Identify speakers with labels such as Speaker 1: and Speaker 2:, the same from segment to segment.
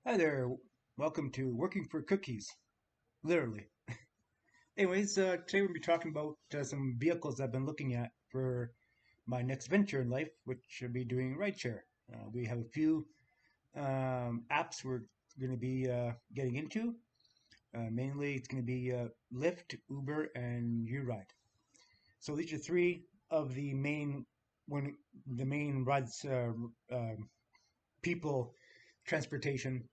Speaker 1: Hi there. Welcome to Working for Cookies. Literally. Anyways, today we'll be talking about some vehicles I've been looking at for my next venture in life, which should be doing rideshare. We have a few apps we're going to be getting into. Mainly, it's going to be Lyft, Uber, and YouRide. So these are three of when the main rides people transportation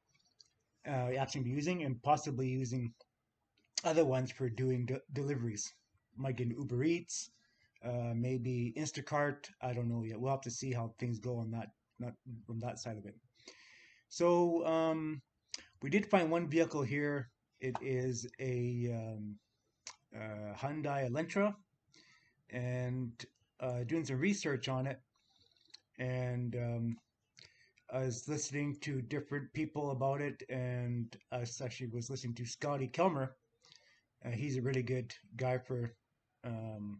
Speaker 1: apps going to be using, and possibly using other ones for doing deliveries. Might get Uber Eats, maybe Instacart. I don't know yet. We'll have to see how things go on that, not from that side of it. So we did find one vehicle here. It is a Hyundai Elantra, and doing some research on it, and I was listening to different people about it, and I actually was listening to Scotty Kelmer. He's a really good guy um,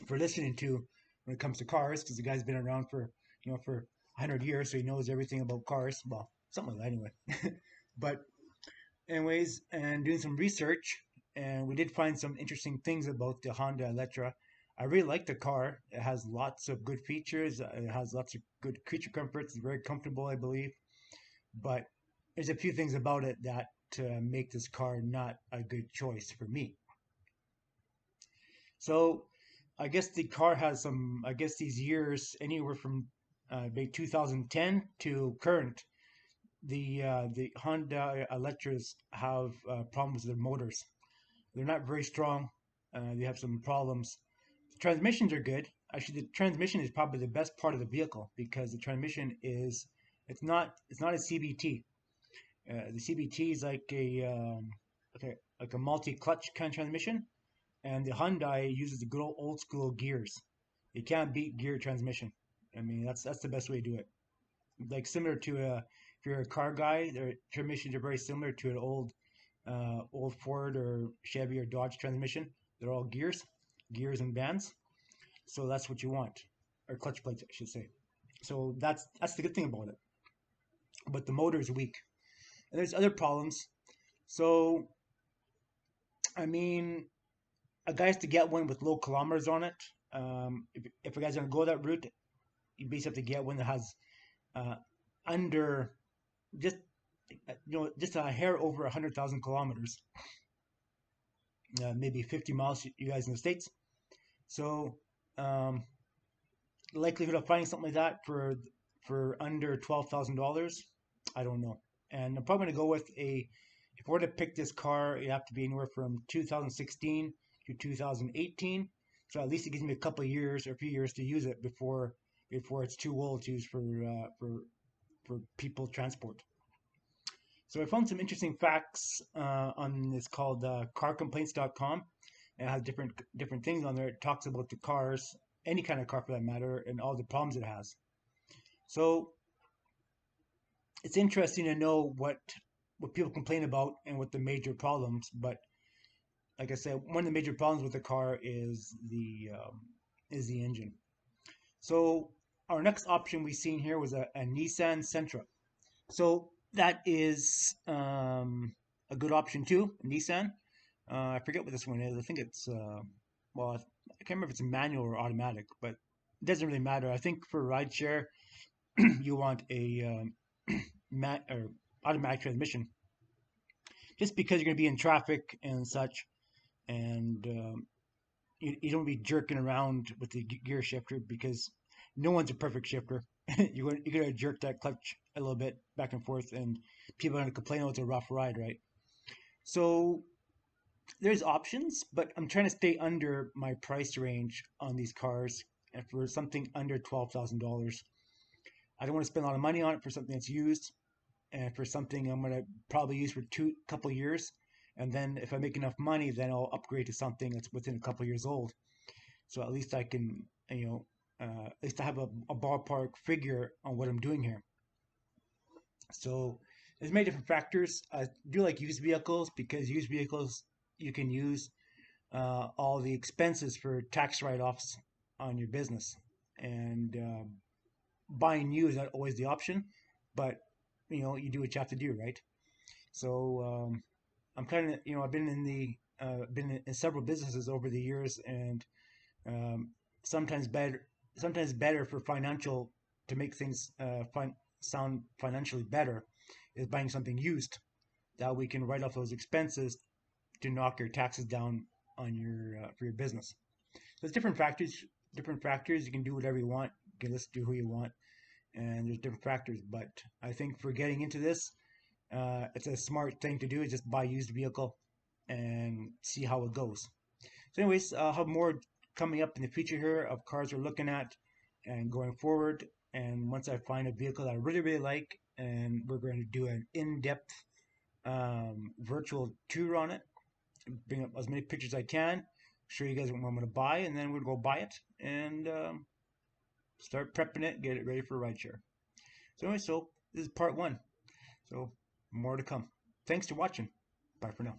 Speaker 1: for listening to when it comes to cars, because the guy's been around for 100 years, so he knows everything about cars. Well, something like that anyway. But anyways, and doing some research, and we did find some interesting things about the Honda Elantra. I really like the car. It has lots of good features. It has lots of good creature comforts. It's very comfortable, I believe. But there's a few things about it that make this car not a good choice for me. So I guess the car has some, I guess these years, anywhere from maybe 2010 to current, the Honda Electras have problems with their motors. They're not very strong. They have some problems. The transmissions are good. Actually, the transmission is probably the best part of the vehicle because the transmission is it's not a CVT. The CVT is like a multi-clutch kind of transmission, and the Hyundai uses the good old school gears. You can't beat gear transmission. I mean, that's the best way to do it. Like similar to if you're a car guy, their transmissions are very similar to an old Ford or Chevy or Dodge transmission. They're all gears and bands. So that's what you want, or clutch plates, I should say. So that's the good thing about it. But the motor is weak, and there's other problems. So I mean, a guy has to get one with low kilometers on it. If a guy's gonna go that route, you basically have to get one that has uh, under just just a hair over 100,000 kilometers, maybe 50 miles. You guys in the states, so um, likelihood of finding something like that for under $12,000, I don't know. And I'm probably gonna go with a. If we're to pick this car, you have to be anywhere from 2016 to 2018. So at least it gives me a couple of years or a few years to use it before it's too old to use for people transport. So I found some interesting facts on it's called carcomplaints.com. It has different things on there. It talks about the cars, any kind of car for that matter, and all the problems it has. So it's interesting to know what people complain about and what the major problems. But like I said, one of the major problems with the car is the engine. So our next option we seen here was a Nissan Sentra. So that is a good option too, Nissan. I forget what this one is. I think it's well, I can't remember if it's a manual or automatic, but it doesn't really matter. I think for rideshare, you want a mat or automatic transmission, just because you're going to be in traffic and such, and you don't be jerking around with the gear shifter because no one's a perfect shifter. You're gonna jerk that clutch a little bit back and forth, and people are gonna complain, "Oh, it's a rough ride," right? So there's options, but I'm trying to stay under my price range on these cars, and for something under $12,000. I don't want to spend a lot of money on it for something that's used, and for something I'm gonna probably use for couple years, and then if I make enough money, then I'll upgrade to something that's within a couple years old. So at least I can, at least I have a ballpark figure on what I'm doing here. So there's many different factors. I do like used vehicles because used vehicles you can use all the expenses for tax write-offs on your business, and buying new is not always the option, but you do what you have to do, right? So I'm kind of, I've been in in several businesses over the years, and um, sometimes better for financial to make things sound financially better is buying something used that we can write off those expenses to knock your taxes down on your for your business. So there's different factors. Different factors. You can do whatever you want. You can listen to who you want, and there's different factors. But I think for getting into this, it's a smart thing to do. Is just buy a used vehicle and see how it goes. So, anyways, I'll have more coming up in the future here of cars we're looking at and going forward. And once I find a vehicle that I really, really like, and we're going to do an in-depth virtual tour on it, bring up as many pictures as I can, show you guys what I'm going to buy, and then we'll go buy it and start prepping it, get it ready for rideshare. So, anyway, so this is part one. So, more to come. Thanks for watching. Bye for now.